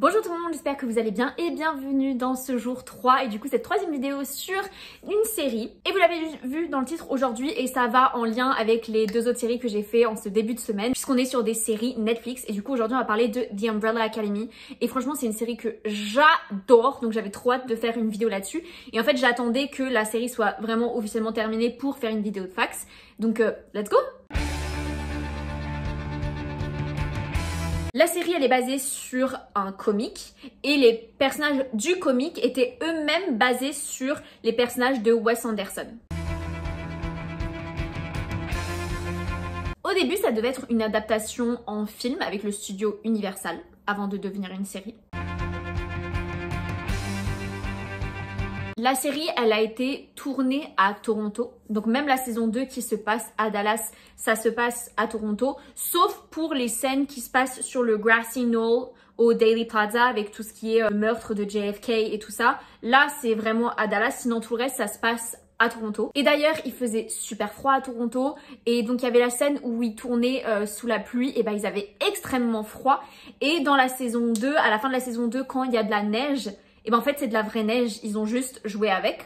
Bonjour tout le monde, j'espère que vous allez bien et bienvenue dans ce jour 3 et du coup cette troisième vidéo sur une série. Et vous l'avez vu dans le titre aujourd'hui et ça va en lien avec les deux autres séries que j'ai fait en ce début de semaine puisqu'on est sur des séries Netflix et du coup aujourd'hui on va parler de The Umbrella Academy et franchement c'est une série que j'adore donc j'avais trop hâte de faire une vidéo là-dessus et en fait j'attendais que la série soit vraiment officiellement terminée pour faire une vidéo de fax donc let's go! La série elle est basée sur un comic et les personnages du comic étaient eux-mêmes basés sur les personnages de Wes Anderson. Au début ça devait être une adaptation en film avec le studio Universal avant de devenir une série. La série, elle a été tournée à Toronto. Donc même la saison 2 qui se passe à Dallas, ça se passe à Toronto. Sauf pour les scènes qui se passent sur le Grassy Knoll au Dealey Plaza avec tout ce qui est meurtre de JFK et tout ça. Là, c'est vraiment à Dallas. Sinon, tout le reste, ça se passe à Toronto. Et d'ailleurs, il faisait super froid à Toronto. Et donc, il y avait la scène où ils tournaient sous la pluie. Et ben, ils avaient extrêmement froid. Et dans la saison 2, à la fin de la saison 2, quand il y a de la neige... Et ben en fait c'est de la vraie neige, ils ont juste joué avec.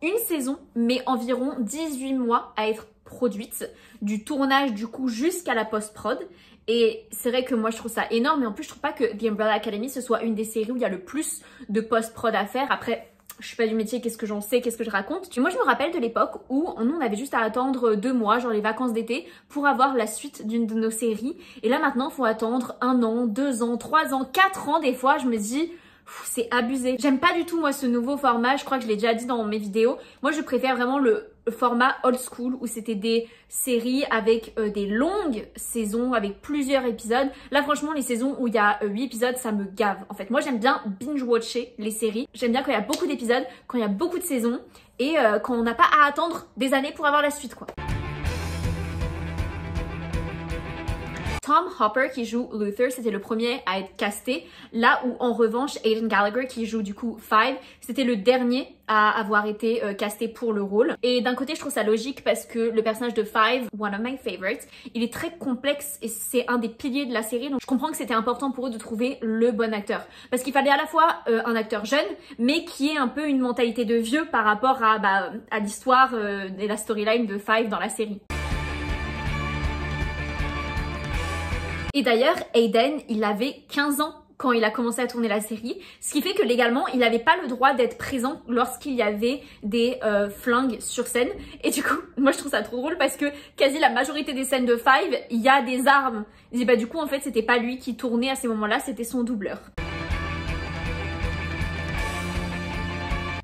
Une saison met environ 18 mois à être produite, du tournage du coup jusqu'à la post-prod. Et c'est vrai que moi je trouve ça énorme, et en plus je trouve pas que The Umbrella Academy ce soit une des séries où il y a le plus de post-prod à faire. Après, je suis pas du métier, qu'est-ce que j'en sais, qu'est-ce que je raconte. Et moi je me rappelle de l'époque où nous on avait juste à attendre 2 mois, genre les vacances d'été, pour avoir la suite d'une de nos séries. Et là maintenant faut attendre 1 an, 2 ans, 3 ans, 4 ans des fois. Je me dis c'est abusé. J'aime pas du tout moi ce nouveau format, je crois que je l'ai déjà dit dans mes vidéos. Moi je préfère vraiment le format old school où c'était des séries avec des longues saisons avec plusieurs épisodes. Là franchement les saisons où il y a 8 épisodes ça me gave. En fait moi j'aime bien binge-watcher les séries. J'aime bien quand il y a beaucoup d'épisodes, quand il y a beaucoup de saisons et quand on n'a pas à attendre des années pour avoir la suite quoi. Tom Hopper qui joue Luther, c'était le premier à être casté, là où en revanche Aidan Gallagher qui joue du coup Five, c'était le dernier à avoir été casté pour le rôle. Et d'un côté je trouve ça logique parce que le personnage de Five, one of my favorites, il est très complexe et c'est un des piliers de la série, donc je comprends que c'était important pour eux de trouver le bon acteur. Parce qu'il fallait à la fois un acteur jeune, mais qui ait un peu une mentalité de vieux par rapport à l'histoire et la storyline de Five dans la série. Et d'ailleurs, Aidan, il avait 15 ans quand il a commencé à tourner la série, ce qui fait que légalement, il n'avait pas le droit d'être présent lorsqu'il y avait des flingues sur scène. Et du coup, moi je trouve ça trop drôle parce que quasi la majorité des scènes de Five, il y a des armes. Il dit bah du coup en fait c'était pas lui qui tournait à ces moments-là, c'était son doubleur.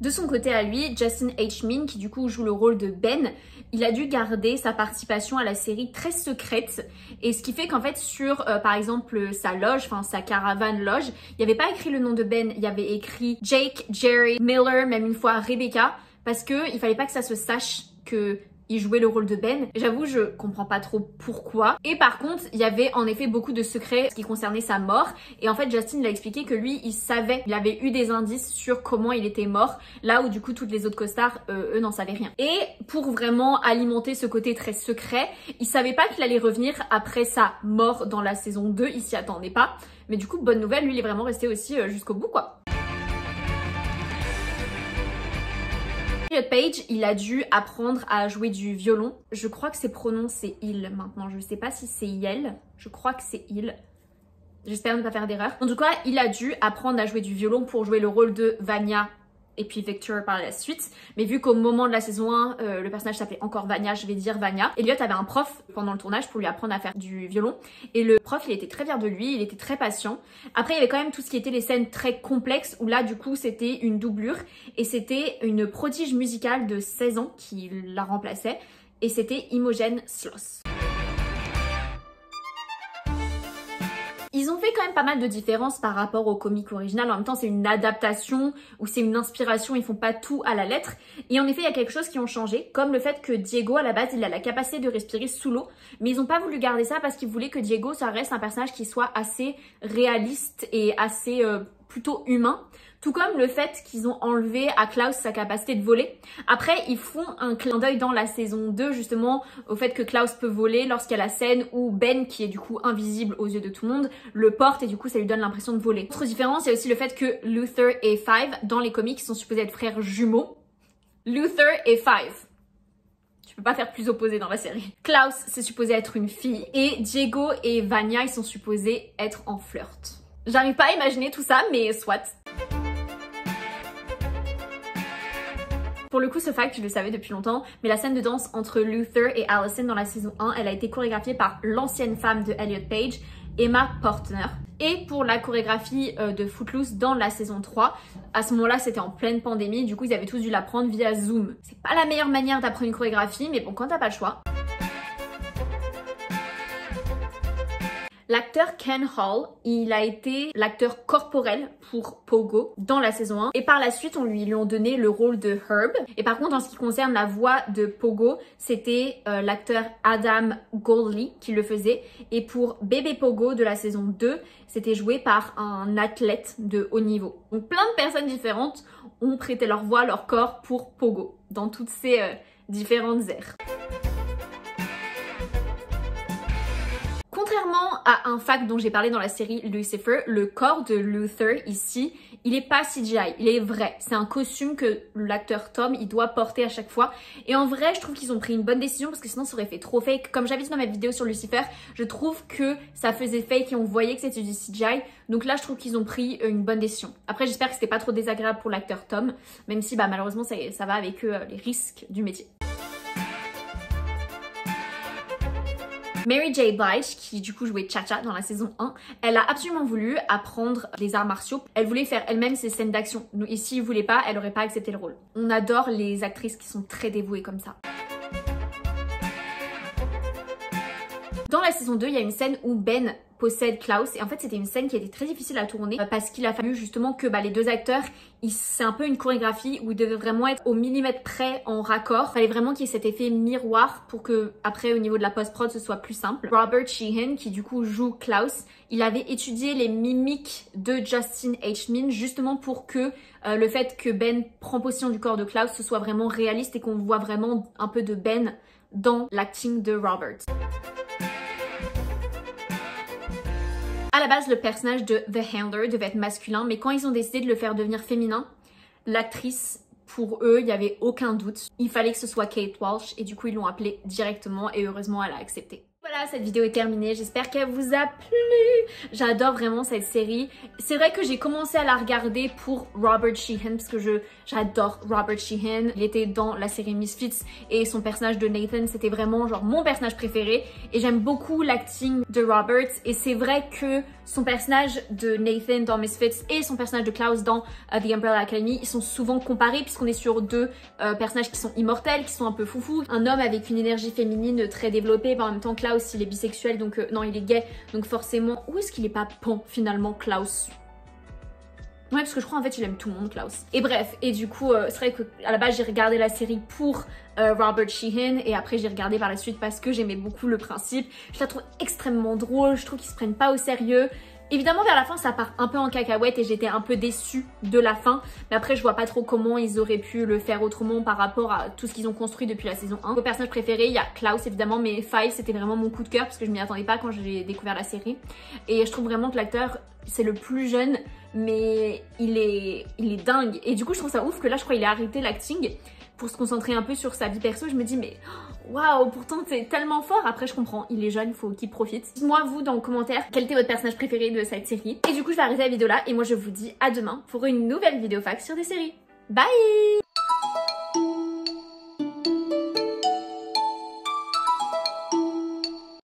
De son côté à lui, Justin H. Min, qui du coup joue le rôle de Ben, il a dû garder sa participation à la série très secrète. Et ce qui fait qu'en fait sur par exemple sa loge, enfin sa caravane loge, il n'y avait pas écrit le nom de Ben, il y avait écrit Jake, Jerry, Miller, même une fois Rebecca, parce que il fallait pas que ça se sache que il jouait le rôle de Ben. J'avoue, je comprends pas trop pourquoi. Et par contre, il y avait en effet beaucoup de secrets qui concernaient sa mort. Et en fait, Justin l'a expliqué que lui, il savait, il avait eu des indices sur comment il était mort. Là où du coup, toutes les autres co-stars, eux, n'en savaient rien. Et pour vraiment alimenter ce côté très secret, il savait pas qu'il allait revenir après sa mort dans la saison 2. Il s'y attendait pas. Mais du coup, bonne nouvelle, lui, il est vraiment resté aussi jusqu'au bout, quoi. Elliot Page, il a dû apprendre à jouer du violon. Je crois que c'est prononcé il maintenant. Je ne sais pas si c'est Yel. Je crois que c'est il. J'espère ne pas faire d'erreur. En tout cas, il a dû apprendre à jouer du violon pour jouer le rôle de Vanya et puis Victor par la suite. Mais vu qu'au moment de la saison 1, le personnage s'appelait encore Vanya, je vais dire Vanya. Elliot avait un prof pendant le tournage pour lui apprendre à faire du violon. Et le prof, il était très fier de lui, il était très patient. Après, il y avait quand même tout ce qui était les scènes très complexes où là, du coup, c'était une doublure. Et c'était une prodige musicale de 16 ans qui la remplaçait. Et c'était Imogen Sloss. Ils ont fait quand même pas mal de différences par rapport au comic original. En même temps, c'est une adaptation ou c'est une inspiration. Ils font pas tout à la lettre. Et en effet, il y a quelque chose qui ont changé, comme le fait que Diego, à la base, il a la capacité de respirer sous l'eau. Mais ils ont pas voulu garder ça parce qu'ils voulaient que Diego, ça reste un personnage qui soit assez réaliste et assez plutôt humain. Tout comme le fait qu'ils ont enlevé à Klaus sa capacité de voler. Après, ils font un clin d'œil dans la saison 2 justement au fait que Klaus peut voler lorsqu'il y a la scène où Ben, qui est du coup invisible aux yeux de tout le monde, le porte et du coup ça lui donne l'impression de voler. Autre différence, il y a aussi le fait que Luther et Five dans les comics sont supposés être frères jumeaux. Luther et Five. Tu peux pas faire plus opposé dans la série. Klaus, c'est supposé être une fille et Diego et Vanya, ils sont supposés être en flirt. J'arrive pas à imaginer tout ça, mais soit. Pour le coup, ce fact, je le savais depuis longtemps, mais la scène de danse entre Luther et Allison dans la saison 1, elle a été chorégraphiée par l'ancienne femme de Elliot Page, Emma Portner. Et pour la chorégraphie de Footloose dans la saison 3, à ce moment-là, c'était en pleine pandémie, du coup, ils avaient tous dû l'apprendre via Zoom. C'est pas la meilleure manière d'apprendre une chorégraphie, mais bon, quand t'as pas le choix. L'acteur Ken Hall, il a été l'acteur corporel pour Pogo dans la saison 1 et par la suite on lui ont donné le rôle de Herb. Et par contre en ce qui concerne la voix de Pogo, c'était l'acteur Adam Goldley qui le faisait, et pour bébé Pogo de la saison 2, c'était joué par un athlète de haut niveau. Donc plein de personnes différentes ont prêté leur voix, leur corps pour Pogo dans toutes ces différentes ères. Contrairement à un fact dont j'ai parlé dans la série Lucifer, le corps de Luther ici, il est pas CGI, il est vrai. C'est un costume que l'acteur Tom, il doit porter à chaque fois. Et en vrai, je trouve qu'ils ont pris une bonne décision parce que sinon ça aurait fait trop fake. Comme j'avais dit dans ma vidéo sur Lucifer, je trouve que ça faisait fake et on voyait que c'était du CGI. Donc là, je trouve qu'ils ont pris une bonne décision. Après, j'espère que c'était pas trop désagréable pour l'acteur Tom, même si malheureusement ça va avec les risques du métier. Mary J. Blige, qui du coup jouait Cha-Cha dans la saison 1, elle a absolument voulu apprendre les arts martiaux. Elle voulait faire elle-même ses scènes d'action. Et s'il voulait pas, elle aurait pas accepté le rôle. On adore les actrices qui sont très dévouées comme ça. Dans la saison 2, il y a une scène où Ben possède Klaus et en fait c'était une scène qui était très difficile à tourner parce qu'il a fallu justement que les deux acteurs, c'est un peu une chorégraphie où ils devaient vraiment être au millimètre près en raccord. Il fallait vraiment qu'il y ait cet effet miroir pour que après au niveau de la post-prod ce soit plus simple. Robert Sheehan, qui du coup joue Klaus, il avait étudié les mimiques de Justin H. justement pour que le fait que Ben prend possession du corps de Klaus ce soit vraiment réaliste et qu'on voit vraiment un peu de Ben dans l'acting de Robert. À la base, le personnage de The Handler devait être masculin, mais quand ils ont décidé de le faire devenir féminin, l'actrice, pour eux, il n'y avait aucun doute. Il fallait que ce soit Kate Walsh et du coup, ils l'ont appelée directement et heureusement, elle a accepté. Voilà, cette vidéo est terminée. J'espère qu'elle vous a plu. J'adore vraiment cette série. C'est vrai que j'ai commencé à la regarder pour Robert Sheehan parce que j'adore Robert Sheehan. Il était dans la série Misfits et son personnage de Nathan, c'était vraiment genre mon personnage préféré. Et j'aime beaucoup l'acting de Robert. Et c'est vrai que son personnage de Nathan dans Misfits et son personnage de Klaus dans The Umbrella Academy, ils sont souvent comparés puisqu'on est sur deux personnages qui sont immortels, qui sont un peu foufous. Un homme avec une énergie féminine très développée, mais en même temps Klaus il est bisexuel, donc non, il est gay, donc forcément, où est-ce qu'il est pas pan finalement, Klaus? Ouais, parce que je crois en fait il aime tout le monde, Klaus. Et bref, et du coup, c'est vrai que à la base j'ai regardé la série pour Robert Sheehan et après j'ai regardé par la suite parce que j'aimais beaucoup le principe. Je la trouve extrêmement drôle, je trouve qu'ils se prennent pas au sérieux. Évidemment vers la fin ça part un peu en cacahuète et j'étais un peu déçue de la fin, mais après je vois pas trop comment ils auraient pu le faire autrement par rapport à tout ce qu'ils ont construit depuis la saison 1. Mon personnage préféré, il y a Klaus évidemment, mais Five c'était vraiment mon coup de cœur parce que je m'y attendais pas quand j'ai découvert la série. Et je trouve vraiment que l'acteur c'est le plus jeune, mais il est dingue. Et du coup je trouve ça ouf que là je crois qu'il a arrêté l'acting pour se concentrer un peu sur sa vie perso. Je me dis mais waouh, pourtant c'est tellement fort. Après je comprends, il est jeune, il faut qu'il profite. Dites-moi vous dans le commentaire quel était votre personnage préféré de cette série. Et du coup je vais arrêter la vidéo là et moi je vous dis à demain pour une nouvelle vidéo fact sur des séries. Bye!